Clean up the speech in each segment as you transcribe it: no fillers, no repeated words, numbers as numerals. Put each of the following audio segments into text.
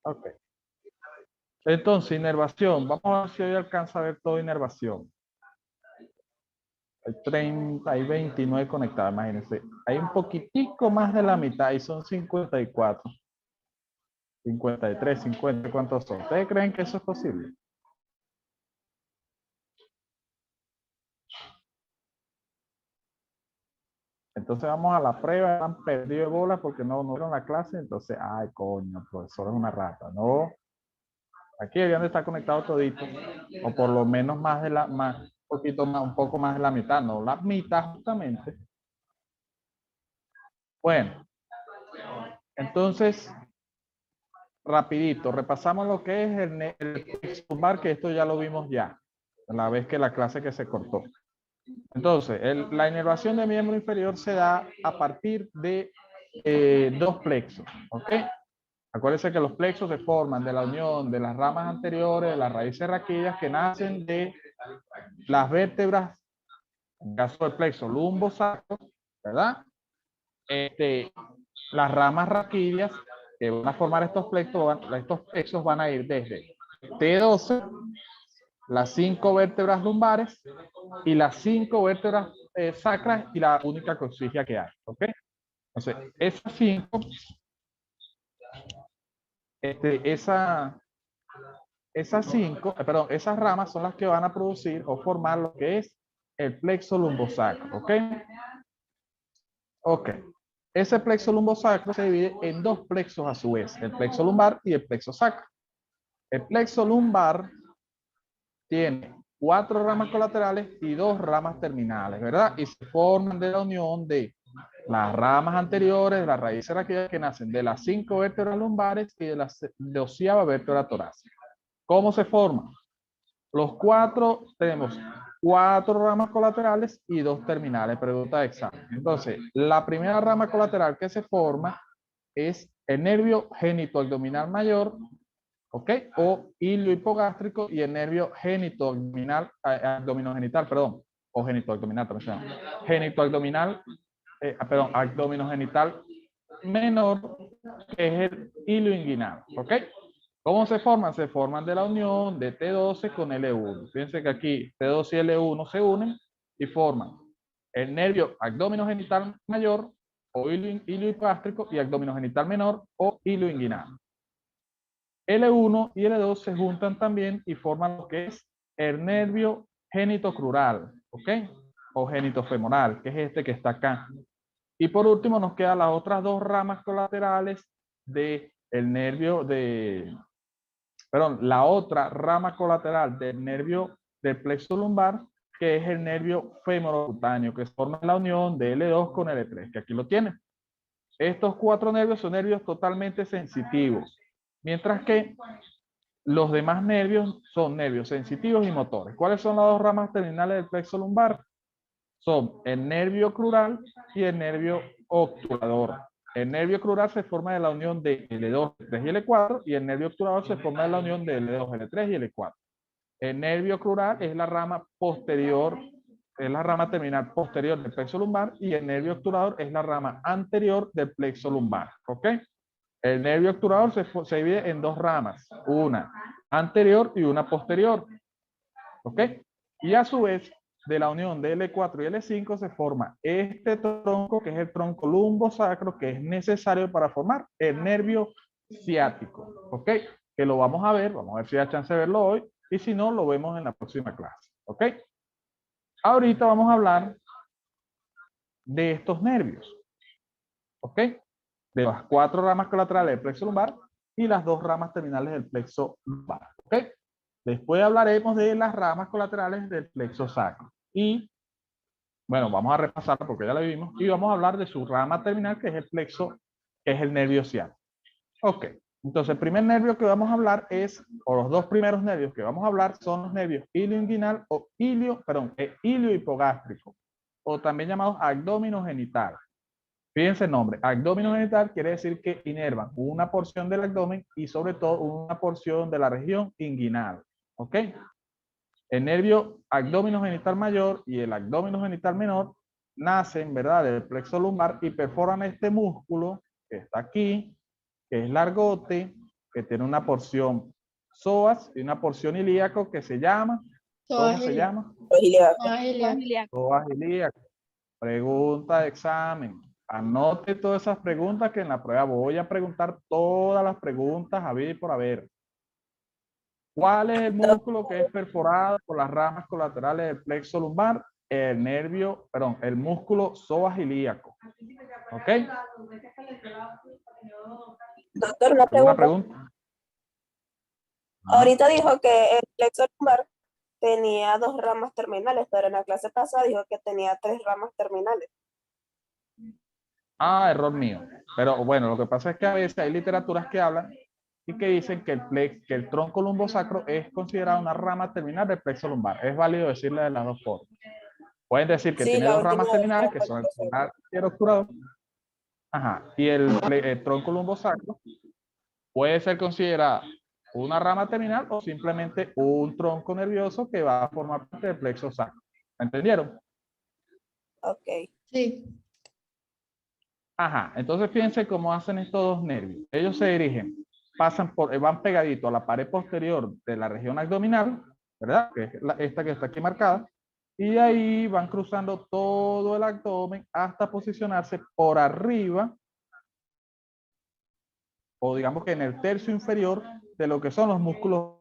Ok. Entonces, inervación. Vamos a ver si hoy alcanza a ver todo inervación. Hay 30, hay 29 conectados, imagínense. Hay un poquitico más de la mitad y son 54. 53, 50, ¿cuántos son? ¿Ustedes creen que eso es posible? Entonces vamos a la prueba, han perdido de bola porque no vieron la clase, entonces, ay, coño, el profesor es una rata. No, aquí deberían de estar conectados toditos, o por lo menos más de la, más, poquito más, un poco más de la mitad, no la mitad justamente. Bueno, entonces, rapidito, repasamos lo que es el extumbar, que esto ya lo vimos ya, la vez que la clase que se cortó. Entonces, la inervación del miembro inferior se da a partir de dos plexos, ¿ok? Acuérdense que los plexos se forman de la unión de las ramas anteriores, de las raíces raquídeas que nacen de las vértebras, en caso del plexo lumbosacro, ¿verdad? Las ramas raquídeas que van a formar estos plexos van a ir desde T12, las 5 vértebras lumbares y las 5 vértebras sacras y la única coxigia que hay, ¿ok? Entonces, esas 5, esas ramas son las que van a producir o formar lo que es el plexo lumbosacro, ¿ok? Ok. Ese plexo lumbosacro se divide en dos plexos a su vez, el plexo lumbar y el plexo sacro. El plexo lumbar tiene 4 ramas colaterales y 2 ramas terminales, ¿verdad? Y se forman de la unión de las ramas anteriores, las raíces raquídeas que nacen de las 5 vértebras lumbares y de la 12ª vértebra torácica. ¿Cómo se forman? Tenemos 4 ramas colaterales y 2 terminales, pregunta de examen. Entonces, la primera rama colateral que se forma es el nervio genitoabdominal mayor, ¿ok? O ilio hipogástrico, y el nervio abdominogenital, perdón, o genitoabdominal también se llama. Abdominogenital menor, que es el ilio inguinal, ¿ok? ¿Cómo se forman? Se forman de la unión de T12 con L1. Fíjense que aquí T12 y L1 se unen y forman el nervio abdominogenital mayor o ilio hipogástrico y abdominogenital menor o ilio inguinal. L1 y L2 se juntan también y forman lo que es el nervio genitocrural, ¿ok? O genitofemoral, que es este que está acá. Y por último nos quedan las otras 2 ramas colaterales de el nervio de, perdón, la otra rama colateral del nervio del plexo lumbar, que es el nervio femorocutáneo, que forma la unión de L2 con L3, que aquí lo tienen. Estos 4 nervios son nervios totalmente sensitivos, mientras que los demás nervios son nervios sensitivos y motores. ¿Cuáles son las 2 ramas terminales del plexo lumbar? Son el nervio crural y el nervio obturador. El nervio crural se forma de la unión de L2, L3 y L4, y el nervio obturador se forma de la unión de L2, L3 y L4. El nervio crural es la rama posterior, es la rama terminal posterior del plexo lumbar, y el nervio obturador es la rama anterior del plexo lumbar, ¿ok? El nervio obturador se divide en 2 ramas, una anterior y una posterior, ¿ok? Y a su vez, de la unión de L4 y L5 se forma este tronco, que es el tronco lumbosacro, que es necesario para formar el nervio ciático, ¿ok? Que lo vamos a ver si da chance de verlo hoy, y si no, lo vemos en la próxima clase, ¿ok? Ahorita vamos a hablar de estos nervios, ¿ok? De las 4 ramas colaterales del plexo lumbar y las 2 ramas terminales del plexo lumbar, ¿ok? Después hablaremos de las ramas colaterales del plexo sacro. Y, bueno, vamos a repasarlo porque ya lo vimos. Y vamos a hablar de su rama terminal, que es el plexo, que es el nervio ciático. Ok. Entonces, el primer nervio que vamos a hablar es, o los 2 primeros nervios que vamos a hablar son los nervios ilioinguinal o ilio hipogástrico, o también llamados abdominogenital. Fíjense el nombre, abdominogenital quiere decir que inervan una porción del abdomen y sobre todo una porción de la región inguinal, ¿ok? El nervio abdominogenital mayor y el abdominogenital menor nacen, ¿verdad? Del plexo lumbar y perforan este músculo que está aquí, que es largote, que tiene una porción psoas y una porción ilíaco que se llama, ¿cómo se llama? Psoas ilíaco. Pregunta de examen. Anote todas esas preguntas que en la prueba voy a preguntar todas las preguntas a ver y por haber. ¿Cuál es el músculo que es perforado por las ramas colaterales del plexo lumbar? El nervio, perdón, el músculo psoas ilíaco. ¿Ok? Doctor, una ¿Alguna pregunta. pregunta? Ahorita dijo que el plexo lumbar tenía 2 ramas terminales, pero en la clase pasada dijo que tenía 3 ramas terminales. Ah, error mío. Pero bueno, lo que pasa es que a veces hay literaturas que hablan y que dicen que que el tronco lumbosacro es considerado una rama terminal del plexo lumbar. Es válido decirle de las dos formas. Pueden decir que Sí, tiene la dos última ramas vez terminales, que que fue el son el profesor. pulgar y el obturador. Ajá. Y el tronco lumbosacro puede ser considerado una rama terminal o simplemente un tronco nervioso que va a formar parte del plexo sacro. ¿Entendieron? Ok. Sí. Ajá. Entonces fíjense cómo hacen estos dos nervios. Ellos se dirigen, van pegadito a la pared posterior de la región abdominal, ¿verdad? Que es esta que está aquí marcada. Y de ahí van cruzando todo el abdomen hasta posicionarse por arriba, o digamos que en el tercio inferior de lo que son los músculos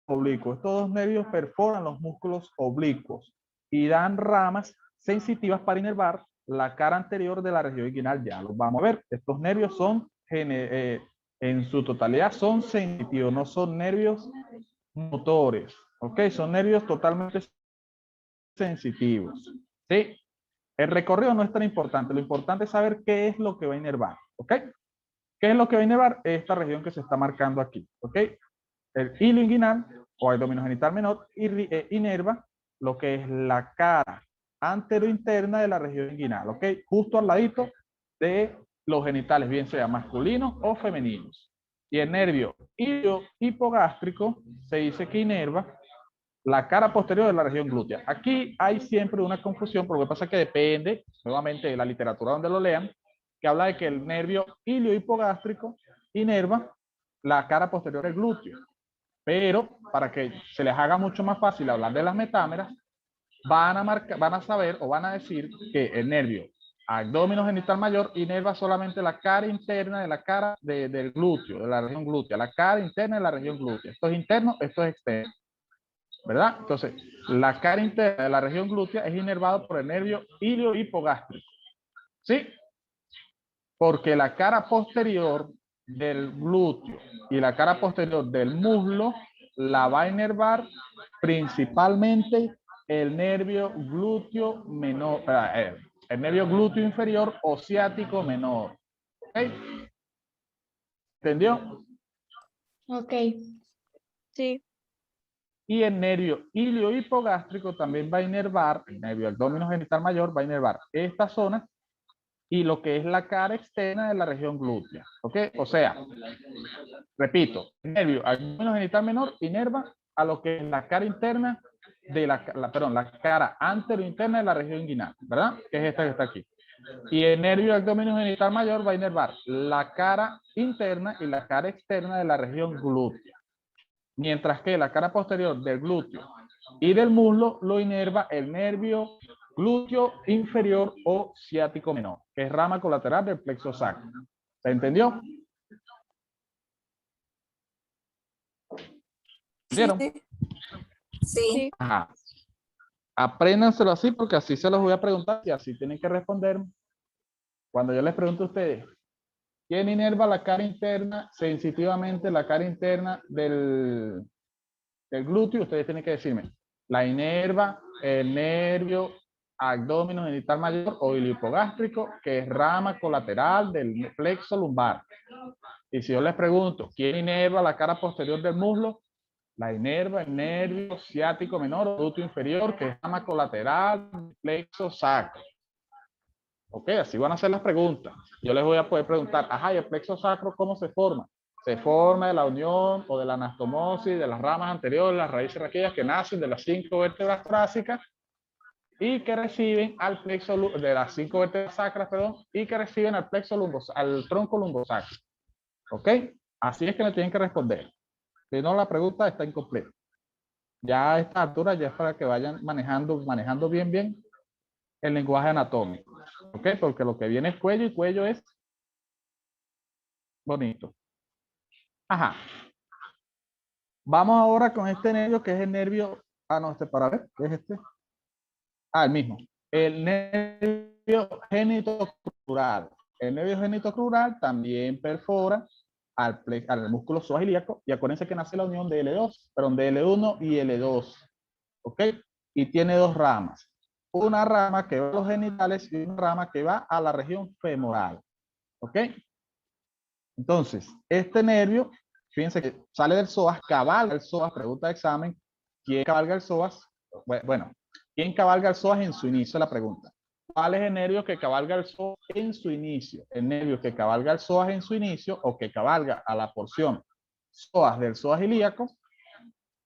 oblicuos. Estos dos nervios perforan los músculos oblicuos y dan ramas sensitivas para inervar la cara anterior de la región inguinal. Ya los vamos a ver. Estos nervios son, en su totalidad, son sensitivos, no son nervios motores. ¿Ok? Son nervios totalmente sensitivos. ¿Sí? El recorrido no es tan importante. Lo importante es saber qué es lo que va a inervar. ¿Ok? ¿Qué es lo que va a inervar? Esta región que se está marcando aquí. ¿Ok? El hilo inguinal o abdominogenital menor inerva lo que es la cara anterointerna de la región inguinal. ¿Ok? Justo al ladito de los genitales, bien sea masculinos o femeninos. Y el nervio hipogástrico se dice que inerva la cara posterior de la región glútea. Aquí hay siempre una confusión, porque lo que pasa es que depende, nuevamente, de la literatura donde lo lean, que habla de que el nervio iliohipogástrico inerva la cara posterior del glúteo. Pero para que se les haga mucho más fácil hablar de las metámeras, van a saber o van a decir que el nervio abdominal genital mayor inerva solamente la cara interna de la cara del glúteo, de la región glútea, la cara interna de la región glútea. Esto es interno, esto es externo. ¿Verdad? Entonces, la cara interna de la región glútea es inervado por el nervio iliohipogástrico. ¿Sí? Porque la cara posterior del glúteo y la cara posterior del muslo la va a inervar principalmente el nervio glúteo menor, el nervio glúteo inferior o ciático menor. ¿Ok? ¿Entendió? Ok. Sí. Y el nervio iliohipogástrico también va a inervar, el nervio abdominal genital mayor va a inervar esta zona y lo que es la cara externa de la región glútea. ¿Ok? O sea, repito, el nervio abdominal genital menor inerva a lo que es la cara interna de la cara anterointerna de la región inguinal, ¿verdad? Que es esta que está aquí. Y el nervio abdominal genital mayor va a inervar la cara interna y la cara externa de la región glútea. Mientras que la cara posterior del glúteo y del muslo lo inerva el nervio glúteo inferior o ciático menor, que es rama colateral del plexo sacro. ¿Se entendió? Sí, ¿Entendieron? sí. Sí. Ajá. Apréndanselo así porque así se los voy a preguntar y así tienen que responder. Cuando yo les pregunto a ustedes, ¿quién inerva la cara interna, sensitivamente la cara interna del glúteo? Ustedes tienen que decirme, la inerva el nervio abdominal genital mayor o ilipogástrico, que es rama colateral del plexo lumbar. Y si yo les pregunto, ¿quién inerva la cara posterior del muslo? La inerva el nervio ciático menor o glúteo inferior, que es rama colateral del plexo sacro. Ok, así van a ser las preguntas. Yo les voy a poder preguntar, ajá, ¿y el plexo sacro cómo se forma? Se forma de la unión o de la anastomosis de las ramas anteriores, las raíces raquídeas que nacen de las 5 vértebras torácicas y que reciben al plexo de las 5 vértebras sacras, perdón, y que reciben al plexo al tronco lumbosacro. ¿Ok? Así es que le tienen que responder. Si no, la pregunta está incompleta. Ya a esta altura ya es para que vayan manejando bien el lenguaje anatómico. ¿Ok? Porque lo que viene es cuello y cuello es bonito. Ajá. Vamos ahora con este nervio que es el nervio. Ah, no, este para ver. ¿Qué es este? Ah, el mismo. El nervio genitocrural. El nervio genitocrural también perfora al músculo psoas ilíaco. Y acuérdense que nace la unión de L2, perdón, de L1 y L2. ¿Ok? Y tiene dos ramas. Una rama que va a los genitales y una rama que va a la región femoral. ¿Ok? Entonces, este nervio, fíjense que sale del psoas, cabalga el psoas, pregunta de examen, ¿quién cabalga el psoas? Bueno, ¿quién cabalga el psoas en su inicio? La pregunta. ¿Cuál es el nervio que cabalga el psoas en su inicio? El nervio que cabalga el psoas en su inicio o que cabalga a la porción psoas del psoas ilíaco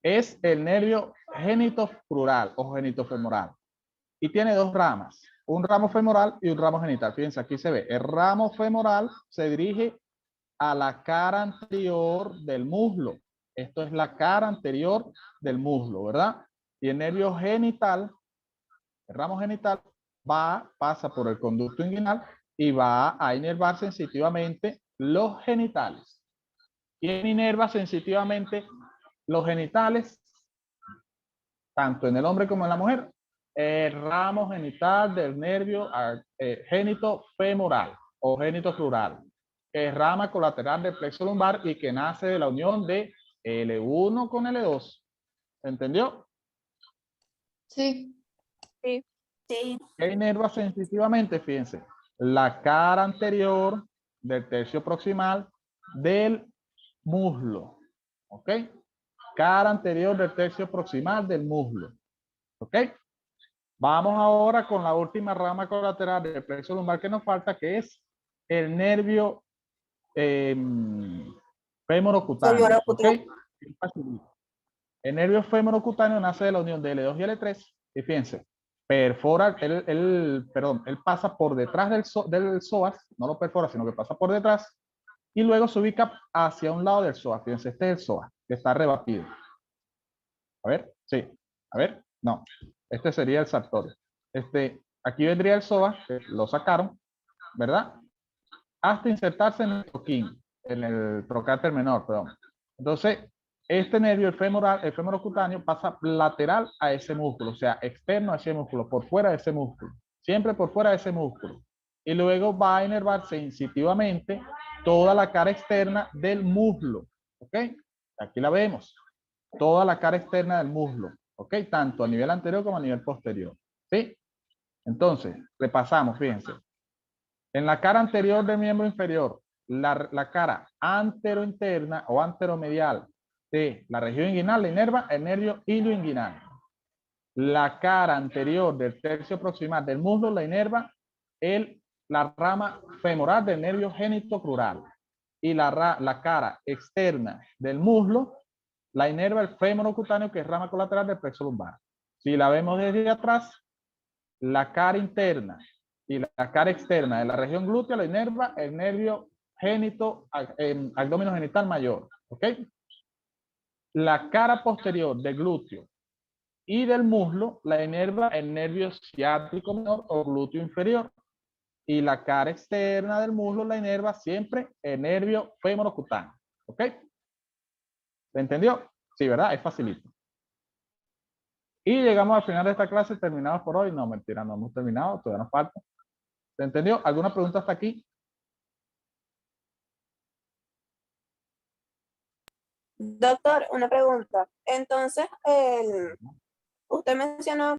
es el nervio genitocrural o genitofemoral. Y tiene dos ramas, un ramo femoral y un ramo genital. Fíjense, aquí se ve, el ramo femoral se dirige a la cara anterior del muslo. Esto es la cara anterior del muslo, ¿verdad? Y el nervio genital, el ramo genital, pasa por el conducto inguinal y va a inervar sensitivamente los genitales. ¿Quién inerva sensitivamente los genitales? Tanto en el hombre como en la mujer. El ramo genital del nervio genitofemoral o genitocrural, que es rama colateral del plexo lumbar y que nace de la unión de L1 con L2. ¿Entendió? Sí. Sí. Sí. ¿Qué inerva sensitivamente? Fíjense, la cara anterior del tercio proximal del muslo. ¿Ok? Cara anterior del tercio proximal del muslo. ¿Ok? Vamos ahora con la última rama colateral del plexo lumbar que nos falta, que es el nervio femorocutáneo. ¿Ok? El nervio femorocutáneo nace de la unión de L2 y L3. Y fíjense, perfora, él pasa por detrás del psoas, no lo perfora, sino que pasa por detrás, y luego se ubica hacia un lado del psoas. Fíjense, este es el psoas, que está rebatido. A ver, sí. A ver, no. Este sería el sartorio. Aquí vendría el psoas, que lo sacaron, ¿verdad? Hasta insertarse en el toquín, en el trocánter menor, perdón. Entonces, este nervio, el femorocutáneo, pasa lateral a ese músculo, o sea, externo a ese músculo, por fuera de ese músculo, siempre por fuera de ese músculo. Y luego va a inervar sensitivamente toda la cara externa del muslo, ¿ok? Aquí la vemos, toda la cara externa del muslo, ¿ok? Tanto a nivel anterior como a nivel posterior, ¿sí? Entonces, repasamos, fíjense. En la cara anterior del miembro inferior, la cara anterointerna o anteromedial de la región inguinal le inerva el nervio ilioinguinal. La cara anterior del tercio proximal del muslo la inerva la rama femoral del nervio genitocrural. Y la cara externa del muslo la inerva el femorocutáneo, que es rama colateral del plexo lumbar. Si la vemos desde atrás, la cara interna y la cara externa de la región glútea la inerva el nervio abdominogenital genital mayor. ¿Ok? La cara posterior del glúteo y del muslo la inerva el nervio ciático menor o glúteo inferior. Y la cara externa del muslo la inerva siempre el nervio femorocutáneo. ¿Ok? ¿Se entendió? Sí, ¿verdad? Es facilito. Y llegamos al final de esta clase, terminados por hoy. No, mentira, no hemos terminado, todavía nos falta. ¿Se entendió? ¿Alguna pregunta hasta aquí? Doctor, una pregunta. Entonces, usted mencionó